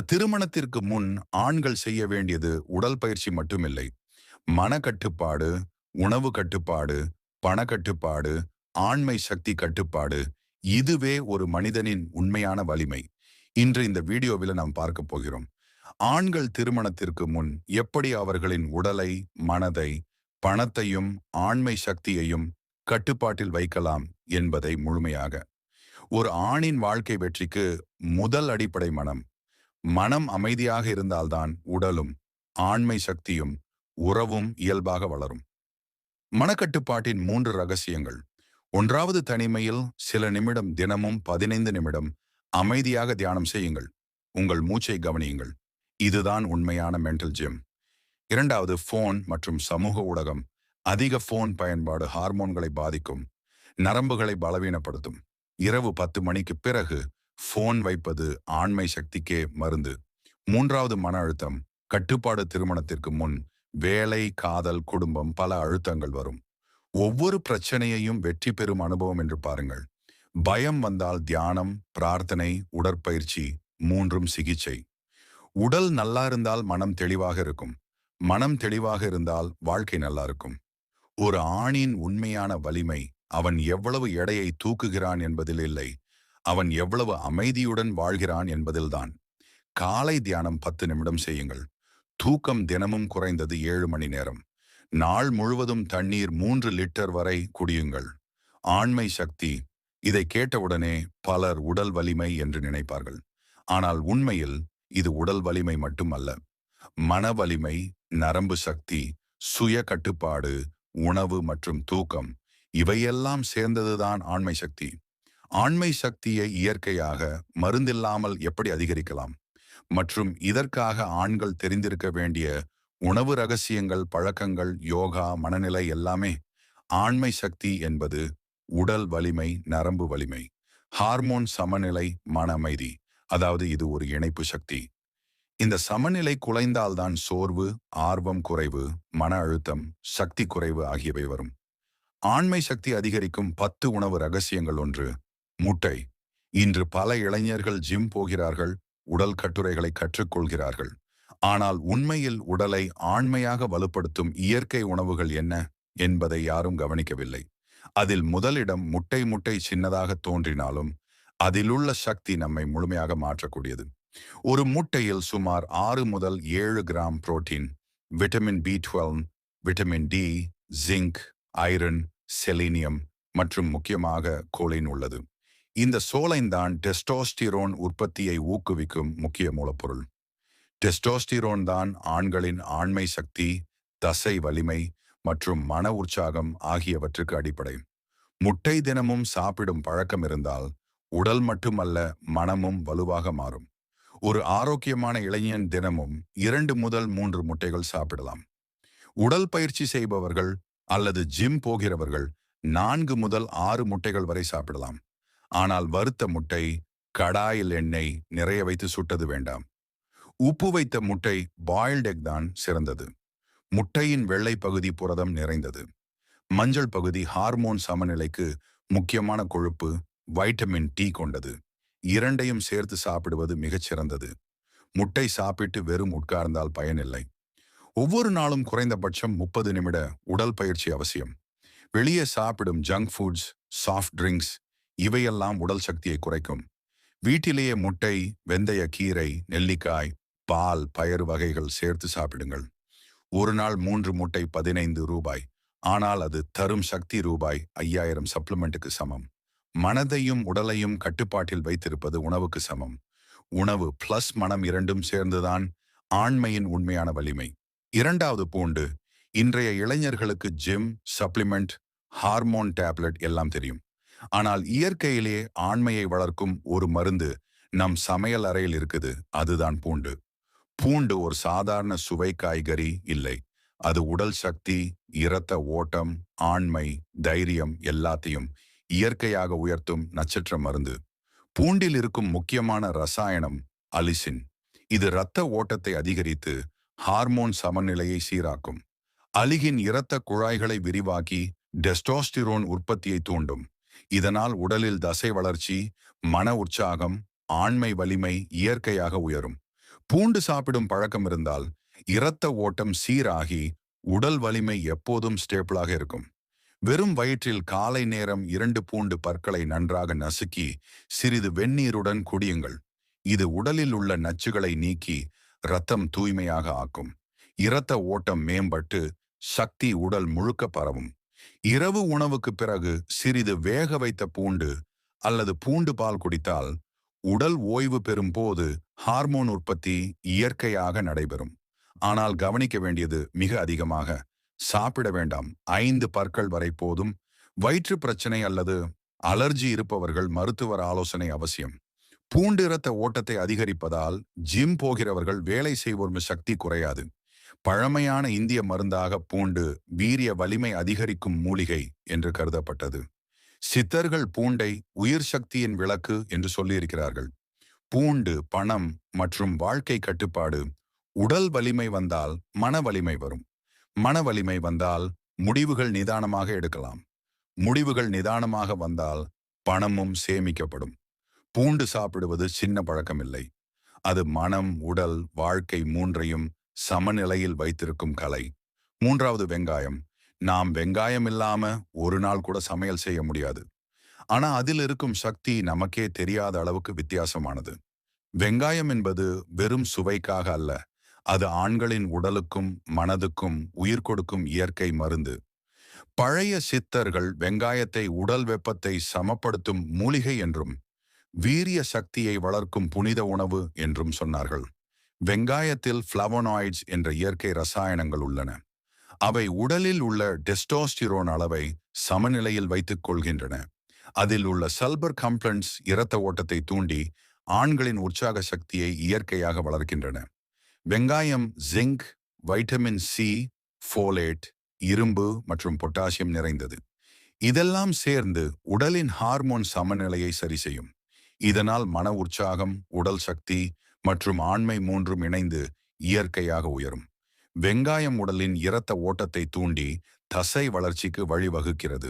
திருமணத்திற்கு முன் ஆண்கள் செய்ய வேண்டியது உடல் பயிற்சி மட்டுமில்லை. மனக்கட்டுப்பாடு, உணவு கட்டுப்பாடு, பணக்கட்டுப்பாடு, ஆண்மை சக்தி கட்டுப்பாடு. இதுவே ஒரு மனிதனின் உண்மையான வலிமை. இன்று இந்த வீடியோவில் நாம் பார்க்க போகிறோம். ஆண்கள் திருமணத்திற்கு முன் எப்படி அவர்களின் உடலை, மனதை, பணத்தையும், ஆண்மை சக்தியையும் கட்டுப்பாட்டில் வைக்கலாம் என்பதை முழுமையாக. ஒரு ஆணின் வாழ்க்கை வெற்றிக்கு முதல் அடிப்படை மனம். மனம் அமைதியாக இருந்தால்தான் உடலும், ஆண்மை சக்தியும், உறவும் இயல்பாக வளரும். மனக்கட்டுப்பாட்டின் 3 ரகசியங்கள். 1வது, தனிமையில் சில நிமிடம், தினமும் 15 நிமிடம் அமைதியாக தியானம் செய்யுங்கள். உங்கள் மூச்சை கவனியுங்கள். இதுதான் உண்மையான மென்டல் ஜிம். 2வது, போன் மற்றும் சமூக ஊடகம். அதிக போன் பயன்பாடு ஹார்மோன்களை பாதிக்கும், நரம்புகளை பலவீனப்படுத்தும். இரவு 10 மணிக்கு பிறகு போன் வைப்பது ஆண்மை சக்திக்கே மருந்து. 3வது, மன அழுத்தம். கட்டுப்பாடு. திருமணத்திற்கு முன் வேலை, காதல், குடும்பம், பல அழுத்தங்கள் வரும். ஒவ்வொரு பிரச்சனையையும் வெற்றி பெறும் அனுபவம் என்று பாருங்கள். பயம் வந்தால் தியானம், பிரார்த்தனை, உடற்பயிற்சி, 3ம் சிகிச்சை. உடல் நல்லா இருந்தால் மனம் தெளிவாக இருக்கும். மனம் தெளிவாக இருந்தால் வாழ்க்கை நல்லா இருக்கும். ஒரு ஆணின் உண்மையான வலிமை அவன் எவ்வளவு எடையை தூக்குகிறான் என்பதில் இல்லை, அவன் எவ்வளவு அமைதியுடன் வாழ்கிறான் என்பதில்தான். காலை தியானம் 10 நிமிடம் செய்யுங்கள். தூக்கம் தினமும் குறைந்தது 7 மணி நேரம். நாள் முழுவதும் தண்ணீர் 3 லிட்டர் வரை குடியுங்கள். ஆண்மை சக்தி. இதை கேட்டவுடனே பலர் உடல் வலிமை என்று நினைப்பார்கள். ஆனால் உண்மையில் இது உடல் வலிமை மட்டுமல்ல. மன வலிமை, நரம்பு சக்தி, சுய கட்டுப்பாடு, உணவு மற்றும் தூக்கம், இவையெல்லாம் சேர்ந்ததுதான் ஆண்மை சக்தி. ஆண்மை சக்தியை இயற்கையாக மருந்தில்லாமல் எப்படி அதிகரிக்கலாம்? மற்றும் இதற்காக ஆண்கள் தெரிந்திருக்க வேண்டிய உணவு ரகசியங்கள், பழக்கங்கள், யோகா, மனநிலை எல்லாமே. ஆண்மை சக்தி என்பது உடல் வலிமை, நரம்பு வலிமை, ஹார்மோன் சமநிலை, மன அமைதி. அதாவது இது ஒரு இணைப்பு சக்தி. இந்த சமநிலை குலைந்தால்தான் சோர்வு, ஆர்வம் குறைவு, மன அழுத்தம், சக்தி குறைவு ஆகியவை வரும். ஆண்மை சக்தி அதிகரிக்கும் 10 உணவு ரகசியங்கள். 1, முட்டை. இன்று பல இளைஞர்கள் ஜிம் போகிறார்கள், உடல் கட்டுரைகளை கற்றுக்கொள்கிறார்கள். ஆனால் உண்மையில் உடலை ஆண்மையாக வலுப்படுத்தும் இயற்கை உணவுகள் என்ன என்பதை யாரும் கவனிக்கவில்லை. அதில் முதலிடம் முட்டை. முட்டை சின்னதாக தோன்றினாலும் அதிலுள்ள சக்தி நம்மை முழுமையாக மாற்றக்கூடியது. ஒரு முட்டையில் சுமார் 6 முதல் 7 gram protein, vitamin B12, vitamin D, zinc, iron, selenium மற்றும் முக்கியமாக கோலின் உள்ளது. இந்த சோலைன் தான் டெஸ்டோஸ்டிரோன் உற்பத்தியை ஊக்குவிக்கும் முக்கிய மூலப்பொருள். டெஸ்டோஸ்டிரோன் தான் ஆண்களின் ஆண்மை சக்தி, தசை வலிமை மற்றும் மன உற்சாகம் ஆகியவற்றுக்கு அடிப்படை. முட்டை தினமும் சாப்பிடும் பழக்கம் இருந்தால் உடல் மட்டுமல்ல, மனமும் வலுவாக மாறும். ஒரு ஆரோக்கியமான இளைஞன் தினமும் 2 முதல் 3 முட்டைகள் சாப்பிடலாம். உடல் பயிற்சி செய்பவர்கள் அல்லது ஜிம் போகிறவர்கள் 4 முதல் 6 முட்டைகள் வரை சாப்பிடலாம். ஆனால் வறுத்த முட்டை, கடாயில் எண்ணெய் நிறைய வைத்து சுட்டது வேண்டாம். உப்பு வைத்த முட்டை, பாயில்ட் எக் தான் சிறந்தது. முட்டையின் வெள்ளை பகுதி புரதம் நிறைந்தது. மஞ்சள் பகுதி ஹார்மோன் சமநிலைக்கு முக்கியமான கொழுப்பு, வைட்டமின் டி கொண்டது. இரண்டையும் சேர்த்து சாப்பிடுவது மிகச்சிறந்தது. முட்டை சாப்பிட்டு வெறும் உட்கார்ந்தால் பயனில்லை. ஒவ்வொரு நாளும் குறைந்தபட்சம் 30 நிமிட உடல் பயிற்சி அவசியம். வெளியே சாப்பிடும் ஜங்க் ஃபுட்ஸ், சாஃப்ட் ட்ரிங்க்ஸ், இவையெல்லாம் உடல் சக்தியை குறைக்கும். வீட்டிலேயே முட்டை, வெந்தய கீரை, நெல்லிக்காய், பால், பயறு வகைகள் சேர்த்து சாப்பிடுங்கள். ஒரு நாள் 3 முட்டை 15 ரூபாய். ஆனால் அது தரும் சக்தி ரூபாய் 5000 சப்ளிமெண்ட்டுக்கு சமம். மனதையும் உடலையும் கட்டுப்பாட்டில் வைத்திருப்பது உணவுக்கு சமம். உணவு பிளஸ் மனம் இரண்டும் சேர்ந்துதான் ஆண்மையின் உண்மையான வலிமை. 2வது, பூண்டு. இன்றைய இளைஞர்களுக்கு ஜிம், சப்ளிமெண்ட், ஹார்மோன் டேப்லெட் எல்லாம் தெரியும். ஆனால் இயற்கையிலே ஆண்மையை வளர்க்கும் ஒரு மருந்து நம் சமையல் அறையில் இருக்குது. அதுதான் பூண்டு. பூண்டு ஒரு சாதாரண சுவை காய்கறி இல்லை. அது உடல் சக்தி, இரத்த ஓட்டம், ஆண்மை, தைரியம் எல்லாத்தையும் இயற்கையாக உயர்த்தும் நட்சத்திர மருந்து. பூண்டில் இருக்கும் முக்கியமான ரசாயனம் அலிசின். இது இரத்த ஓட்டத்தை அதிகரித்து ஹார்மோன் சமநிலையை சீராக்கும். அலிகின் இரத்த குழாய்களை விரிவாக்கி டெஸ்டோஸ்டிரோன் உற்பத்தியை தூண்டும். இதனால் உடலில் தசை வளர்ச்சி, மன உற்சாகம், ஆண்மை வலிமை இயற்கையாக உயரும். பூண்டு சாப்பிடும் பழக்கம் இருந்தால் இரத்த ஓட்டம் சீராகி உடல் வலிமை எப்போதும் ஸ்டேபிளாக இருக்கும். வெறும் வயிற்றில் காலை நேரம் 2 பூண்டு பற்களை நன்றாக நசுக்கி சிறிது வெந்நீருடன் குடியுங்கள். இது உடலில் உள்ள நச்சுகளை நீக்கி இரத்தம் தூய்மையாக ஆக்கும். இரத்த ஓட்டம் மேம்பட்டு சக்தி உடல் முழுக்க பரவும். இரவு உணவுக்கு பிறகு சிறிது வேக வைத்த பூண்டு அல்லது பூண்டு பால் குடித்தால் உடல் ஓய்வு பெறும் போது ஹார்மோன் உற்பத்தி இயற்கையாக நடைபெறும். ஆனால் கவனிக்க வேண்டியது மிக அதிகமாக சாப்பிட வேண்டாம். 5 பற்கள் வரை போதும். வயிற்று பிரச்சனை அல்லது அலர்ஜி இருப்பவர்கள் மருத்துவர் ஆலோசனை அவசியம். பூண்டு இரத்த ஓட்டத்தை அதிகரிப்பதால் ஜிம் போகிறவர்கள் வேலை செய்வோர் சக்தி குறையாது. பழமையான இந்திய மருந்தாக பூண்டு வீரிய வலிமை அதிகரிக்கும் மூலிகை என்று கருதப்பட்டது. சித்தர்கள் பூண்டை உயிர் சக்தியின் விளக்கு என்று சொல்லியிருக்கிறார்கள். பூண்டு பணம் மற்றும் வாழ்க்கை கட்டுப்பாடு. உடல் வலிமை வந்தால் மன வலிமை வரும். மன வலிமை வந்தால் முடிவுகள் நிதானமாக எடுக்கலாம். முடிவுகள் நிதானமாக வந்தால் பணமும் சேமிக்கப்படும். பூண்டு சாப்பிடுவது சின்ன பழக்கமில்லை. அது மனம் உடல் வாழ்க்கை மூன்றையும் சமநிலையில் வைத்திருக்கும் கலை. மூன்றாவது வெங்காயம். நாம் வெங்காயம் இல்லாம ஒரு நாள் கூட சமையல் செய்ய முடியாது. ஆனா அதில் இருக்கும் சக்தி நமக்கே தெரியாத அளவுக்கு வித்தியாசமானது. வெங்காயம் என்பது வெறும் சுவைக்காக அல்ல. அது ஆண்களின் உடலுக்கும் மனதுக்கும் உயிர் கொடுக்கும் இயற்கை மருந்து. பழைய சித்தர்கள் வெங்காயத்தை உடல் வெப்பத்தை சமப்படுத்தும் மூலிகை என்றும் வீரிய சக்தியை வளர்க்கும் புனித உணவு என்றும் சொன்னார்கள். வெங்காயத்தில் ஃப்ளவோனாய்ட்ஸ் என்ற இயற்கை ரசாயனங்கள் உள்ளன. அவை உடலில் உள்ள டெஸ்டோஸ்டிரோன் அளவை சமநிலையில் வைத்துக் கொள்கின்றன. அதில் உள்ள சல்பர் கம்ப்ளன்ட்ஸ் இரத்த ஓட்டத்தை தூண்டி ஆண்களின் உற்சாக சக்தியை இயற்கையாக வளர்க்கின்றன. வெங்காயம் ஜிங்க், வைட்டமின் சி, ஃபோலேட், இரும்பு மற்றும் பொட்டாசியம் நிறைந்தது. இதெல்லாம் சேர்ந்து உடலின் ஹார்மோன் சமநிலையை சரி செய்யும். இதனால் மன உற்சாகம், உடல் சக்தி மற்றும் ஆண்மை மூன்றும் இணைந்து இயற்கையாக உயரும். வெங்காயம் உடலின் இரத்த ஓட்டத்தை தூண்டி தசை வளர்ச்சிக்கு வழிவகுக்கிறது.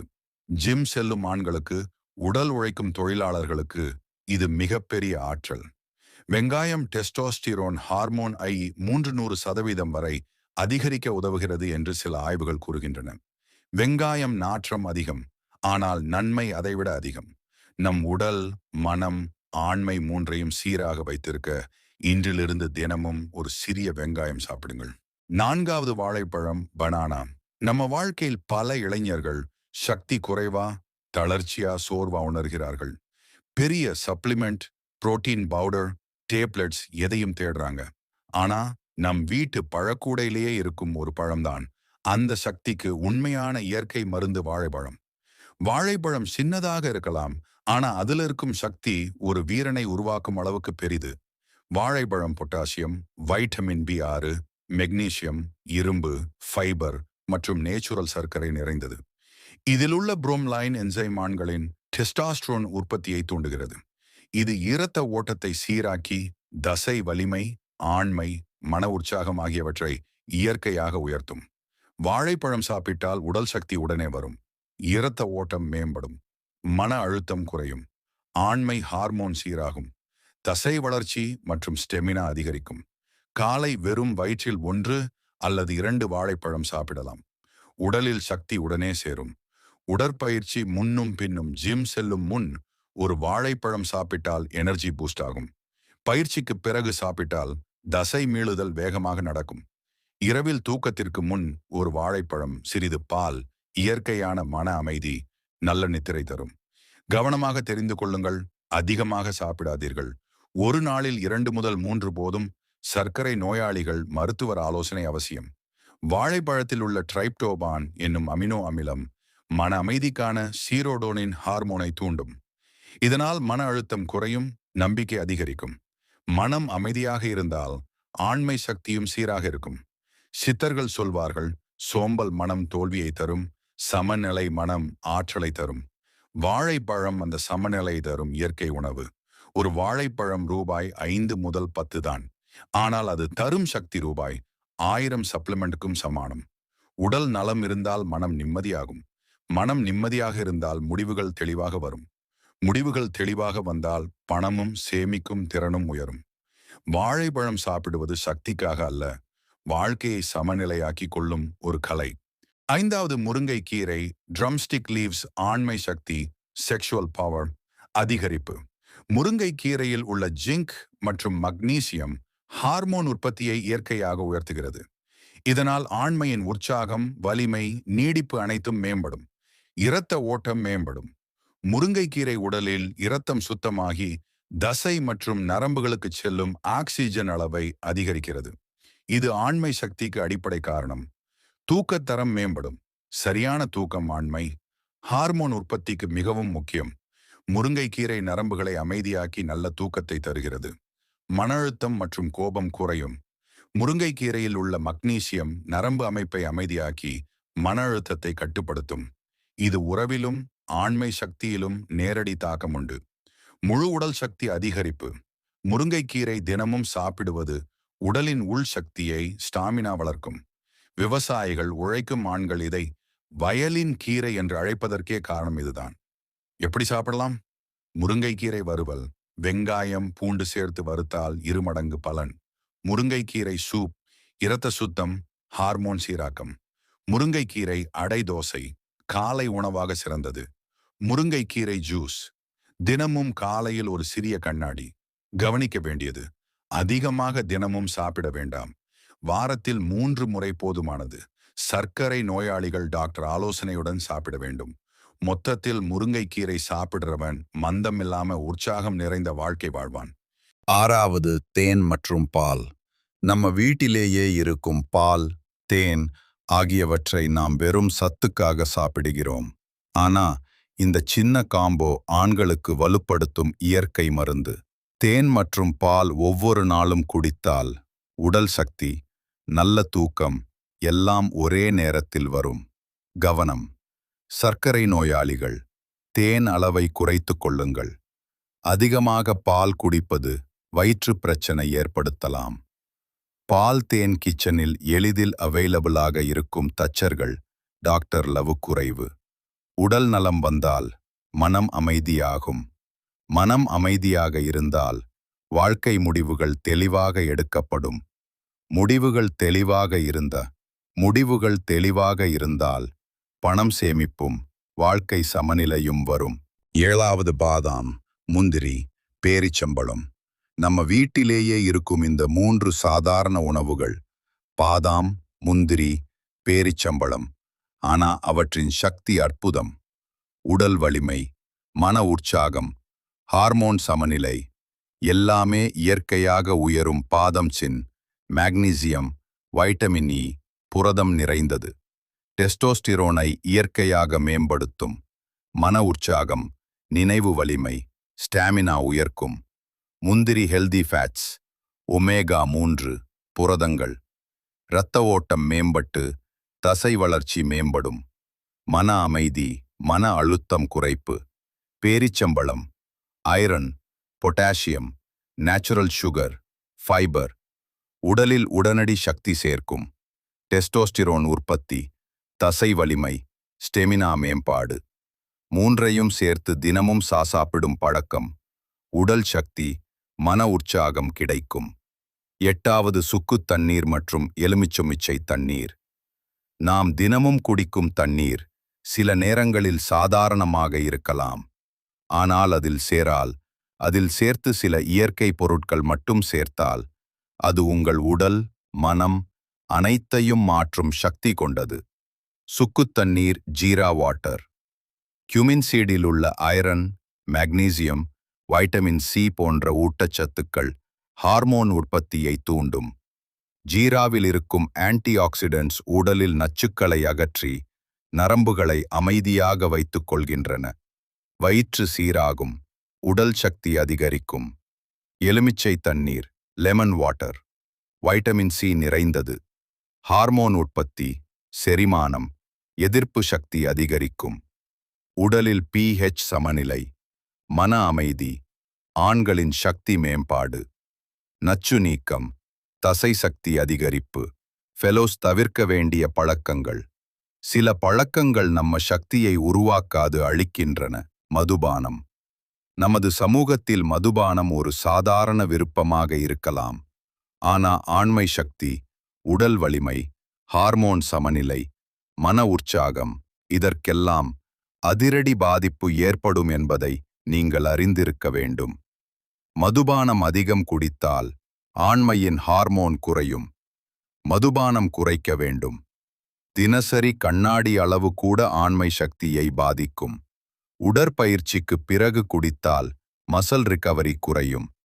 ஜிம் செல்லும் ஆண்களுக்கு, உடல் உழைக்கும் தொழிலாளர்களுக்கு இது மிகப்பெரிய ஆற்றல். வெங்காயம் டெஸ்டோஸ்டிரோன் ஹார்மோன் 300% வரை அதிகரிக்க உதவுகிறது என்று சில ஆய்வுகள் கூறுகின்றன. வெங்காயம் நாற்றம் அதிகம், ஆனால் நன்மை அதைவிட அதிகம். நம் உடல் மனம் ஆண்மை மூன்றையும் சீராக வைத்திருக்க இன்றிலிருந்து தினமும் ஒரு சிறிய வெங்காயம் சாப்பிடுங்கள். 4வது வாழைப்பழம் பனானா. நம்ம வாழ்க்கையில் பல இளைஞர்கள் சக்தி குறைவா, தளர்ச்சியா, சோர்வா உணர்கிறார்கள். பெரிய சப்ளிமெண்ட், புரோட்டீன் பவுடர், டேப்லெட்ஸ் எதையும் தேடுறாங்க. ஆனா நம் வீட்டு பழக்கூடையிலேயே இருக்கும் ஒரு பழம்தான் அந்த சக்திக்கு உண்மையான இயற்கை மருந்து. வாழைப்பழம். வாழைப்பழம் சின்னதாக இருக்கலாம், ஆனா அதுல இருக்கும் சக்தி ஒரு வீரனை உருவாக்கும் அளவுக்கு பெரிது. வாழைப்பழம் பொட்டாசியம், வைட்டமின் B6, மெக்னீசியம், இரும்பு, ஃபைபர் மற்றும் நேச்சுரல் சர்க்கரை நிறைந்தது. இதில் உள்ள புரோம்லைன் என்சைம் ஆண்களின் டெஸ்டாஸ்ட்ரோன் உற்பத்தியை தூண்டுகிறது. இது இரத்த ஓட்டத்தை சீராக்கி தசை வலிமை, ஆண்மை, மன உற்சாகம் ஆகியவற்றை இயற்கையாக உயர்த்தும். வாழைப்பழம் சாப்பிட்டால் உடல் சக்தி உடனே வரும். இரத்த ஓட்டம் மேம்படும். மன அழுத்தம் குறையும். ஆண்மை ஹார்மோன் சீராகும். தசை வளர்ச்சி மற்றும் ஸ்டெமினா அதிகரிக்கும். காலை வெறும் வயிற்றில் 1 அல்லது 2 வாழைப்பழம் சாப்பிடலாம். உடலில் சக்தி உடனே சேரும். உடற்பயிற்சி முன்னும் பின்னும் ஜிம் செல்லும் முன் ஒரு வாழைப்பழம் சாப்பிட்டால் எனர்ஜி பூஸ்ட் ஆகும். பயிற்சிக்கு பிறகு சாப்பிட்டால் தசை மீளுதல் வேகமாக நடக்கும். இரவில் தூக்கத்திற்கு முன் ஒரு வாழைப்பழம், சிறிது பால் இயற்கையான மன அமைதி, நல்ல நித்திரை தரும். கவனமாக தெரிந்து கொள்ளுங்கள், அதிகமாக சாப்பிடாதீர்கள். ஒரு நாளில் 2 முதல் 3 போதும். சர்க்கரை நோயாளிகள் மருத்துவர் ஆலோசனை அவசியம். வாழைப்பழத்தில் உள்ள ட்ரைப்டோபான் என்னும் அமினோ அமிலம் மன அமைதிக்கான சீரோடோனின் ஹார்மோனை தூண்டும். இதனால் மன அழுத்தம் குறையும், நம்பிக்கை அதிகரிக்கும். மனம் அமைதியாக இருந்தால் ஆண்மை சக்தியும் சீராக இருக்கும். சித்தர்கள் சொல்வார்கள், சோம்பல் மனம் தோல்வியை தரும், சமநிலை மனம் ஆற்றலை தரும். வாழைப்பழம் அந்த சமநிலை தரும் இயற்கை உணவு. ஒரு வாழைப்பழம் ரூபாய் 5 முதல் 10 தான். ஆனால் அது தரும் சக்தி ரூபாய் 1000 சப்ளிமெண்ட்டுக்கும் சமானம். உடல் நலம் இருந்தால் மனம் நிம்மதியாகும். மனம் நிம்மதியாக இருந்தால் முடிவுகள் தெளிவாக வரும். முடிவுகள் தெளிவாக வந்தால் பணமும் சேமிக்கும் திறனும் உயரும். வாழைப்பழம் சாப்பிடுவது சக்திக்காக அல்ல, வாழ்க்கையை சமநிலையாக்கி கொள்ளும் ஒரு கலை. 5வது முருங்கைக்கீரை ட்ரம்ஸ்டிக் லீவ்ஸ் ஆண்மை சக்தி செக்ஷுவல் பவர் அதிகரிப்பு. முருங்கைக்கீரையில் உள்ள ஜிங்க் மற்றும் மக்னீசியம் ஹார்மோன் உற்பத்தியை இயற்கையாக உயர்த்துகிறது. இதனால் ஆண்மையின் உற்சாகம், வலிமை, நீடிப்பு அனைத்தும் மேம்படும். இரத்த ஓட்டம் மேம்படும். முருங்கைக்கீரை உடலில் இரத்தம் சுத்தமாகி தசை மற்றும் நரம்புகளுக்கு செல்லும் ஆக்சிஜன் அளவை அதிகரிக்கிறது. இது ஆண்மை சக்திக்கு அடிப்படை காரணம். தூக்கத்தரம் மேம்படும். சரியான தூக்கம் ஆண்மை ஹார்மோன் உற்பத்திக்கு மிகவும் முக்கியம். முருங்கைக்கீரை நரம்புகளை அமைதியாக்கி நல்ல தூக்கத்தை தருகிறது. மன அழுத்தம் மற்றும் கோபம் குறையும். முருங்கைக்கீரையில் உள்ள மக்னீசியம் நரம்பு அமைப்பை அமைதியாக்கி மன அழுத்தத்தை கட்டுப்படுத்தும். இது உறவிலும் ஆண்மை சக்தியிலும் நேரடி தாக்கம் உண்டு. முழு உடல் சக்தி அதிகரிப்பு. முருங்கைக்கீரை தினமும் சாப்பிடுவது உடலின் உள் சக்தியை ஸ்டாமினா வளர்க்கும். விவசாயிகள், உழைக்கும் ஆண்கள் இதை வயலின் கீரை என்று அழைப்பதற்கே காரணம் இதுதான். எப்படி சாப்பிடலாம்? முருங்கைக்கீரை வறுவல். வெங்காயம், பூண்டு சேர்த்து வறுத்தால் 2 மடங்கு பலன். முருங்கைக்கீரை சூப், இரத்த சுத்தம், ஹார்மோன் சீராக்கம். முருங்கைக்கீரை அடை தோசை, காலை உணவாக சிறந்தது. முருங்கைக்கீரை ஜூஸ், தினமும் காலையில் ஒரு சிறிய கண்ணாடி. கவனிக்க வேண்டியது, அதிகமாக தினமும் சாப்பிட வேண்டாம். வாரத்தில் 3 முறை போதுமானது. சர்க்கரை நோயாளிகள் டாக்டர் ஆலோசனையுடன் சாப்பிட வேண்டும். மொத்தத்தில் முருங்கைக்கீரை சாப்பிடுறவன் மந்தம் இல்லாம உற்சாகம் நிறைந்த வாழ்க்கை வாழ்வான். 6வது தேன் மற்றும் பால். நம்ம வீட்டிலேயே இருக்கும் பால், தேன் ஆகியவற்றை நாம் வெறும் சத்துக்காக சாப்பிடுகிறோம். ஆனா இந்த சின்ன காம்போ ஆண்களுக்கு வலுப்படுத்தும் இயற்கை மருந்து. தேன் மற்றும் பால் ஒவ்வொரு நாளும் குடித்தால் உடல் சக்தி, நல்ல தூக்கம் எல்லாம் ஒரே நேரத்தில் வரும். கவனம்: சர்க்கரை நோயாளிகள், தேன் அளவை குறைத்துக் கொள்ளுங்கள். அதிகமாக பால் குடிப்பது வயிற்று பிரச்சனை ஏற்படுத்தலாம். பால் தேன் கிச்சனில் எளிதில் அவைலபிளாக இருக்கும் தச்சர்கள் டாக்டர் லவ் குறைவு. உடல் நலம் வந்தால் மனம் அமைதியாகும். மனம் அமைதியாக இருந்தால் வாழ்க்கை முடிவுகள் தெளிவாக எடுக்கப்படும். முடிவுகள் தெளிவாக இருந்தால் பணம் சேமிப்பும் வாழ்க்கை சமநிலையும் வரும். 7வது பாதாம், முந்திரி, பேரிச்சம்பழம். நம்ம வீட்டிலேயே இருக்கும் இந்த 3 சாதாரண உணவுகள், பாதாம், முந்திரி, பேரிச்சம்பழம். ஆனா அவற்றின் சக்தி அற்புதம். உடல் வலிமை, மன உற்சாகம், ஹார்மோன் சமநிலை எல்லாமே இயற்கையாக உயரும். பாதம் சின், மேக்னீசியம், வைட்டமின் இ, புரதம் நிறைந்தது. டெஸ்டோஸ்டிரோனை இயற்கையாக மேம்படுத்தும். மன உற்சாகம், நினைவு வலிமை, ஸ்டாமினா உயர்க்கும். முந்திரி ஹெல்தி ஃபேட்ஸ், ஒமேகா 3 புரதங்கள். இரத்த ஓட்டம் மேம்பட்டு தசை வளர்ச்சி மேம்படும். மன அமைதி, மன அழுத்தம் குறைப்பு. பேரிச்சம்பழம், iron, potassium, natural sugar, fibre. உடலில் உடனடி சக்தி சேர்க்கும். டெஸ்டோஸ்டிரோன் உற்பத்தி, தசை வலிமை, ஸ்டெமினா மேம்பாடு. 3ஐயும் சேர்த்து தினமும் சாப்பிடும் பழக்கம் உடல் சக்தி, மன உற்சாகம் கிடைக்கும். 8வது சுக்கு தண்ணீர் மற்றும் எலுமிச்சை தண்ணீர். நாம் தினமும் குடிக்கும் தண்ணீர் சில நேரங்களில் சாதாரணமாக இருக்கலாம். ஆனால் அதில் சேர்த்து சில இயற்கை பொருட்கள் மட்டும் சேர்த்தால் அது உங்கள் உடல், மனம் அனைத்தையும் மாற்றும் சக்தி கொண்டது. சுக்குத்தண்ணீர், ஜீரா வாட்டர். கியூமின் சீடில் உள்ள ஐரன், மேக்னீசியம், வைட்டமின் சி போன்ற ஊட்டச்சத்துக்கள் ஹார்மோன் உற்பத்தியை தூண்டும். ஜீராவில் இருக்கும் ஆன்டி ஆக்சிடென்ட்ஸ் உடலில் நச்சுக்களை அகற்றி நரம்புகளை அமைதியாக வைத்துக் கொள்கின்றன. வயிற்று சீராகும், உடல் சக்தி அதிகரிக்கும். எலுமிச்சை தண்ணீர், லெமன் வாட்டர், வைட்டமின் சி நிறைந்தது. ஹார்மோன் உற்பத்தி, செரிமானம், எதிர்ப்பு சக்தி அதிகரிக்கும். உடலில் pH சமநிலை, மன அமைதி, ஆண்களின் சக்தி மேம்பாடு. நச்சு நீக்கம், தசை சக்தி அதிகரிப்பு. ஃபெலோஸ் தவிர்க்க வேண்டிய பழக்கங்கள். சில பழக்கங்கள் நம்ம சக்தியை உருவாக்காது அழிக்கின்றன. மதுபானம், நமது சமூகத்தில் மதுபானம் ஒரு சாதாரண விருப்பமாக இருக்கலாம். ஆனா ஆண்மை சக்தி, உடல் வலிமை, ஹார்மோன் சமநிலை, மன உற்சாகம் இதற்கெல்லாம் அதிரடி பாதிப்பு ஏற்படும் என்பதை நீங்கள் அறிந்திருக்க வேண்டும். மதுபானம் அதிகம் குடித்தால் ஆண்மையின் ஹார்மோன் குறையும். மதுபானம் குறைக்க வேண்டும். தினசரி கண்ணாடி அளவு கூட ஆண்மை சக்தியை பாதிக்கும். உடற்பயிற்சிக்கு பிறகு குடித்தால் மசல் ரிகவரி குறையும்.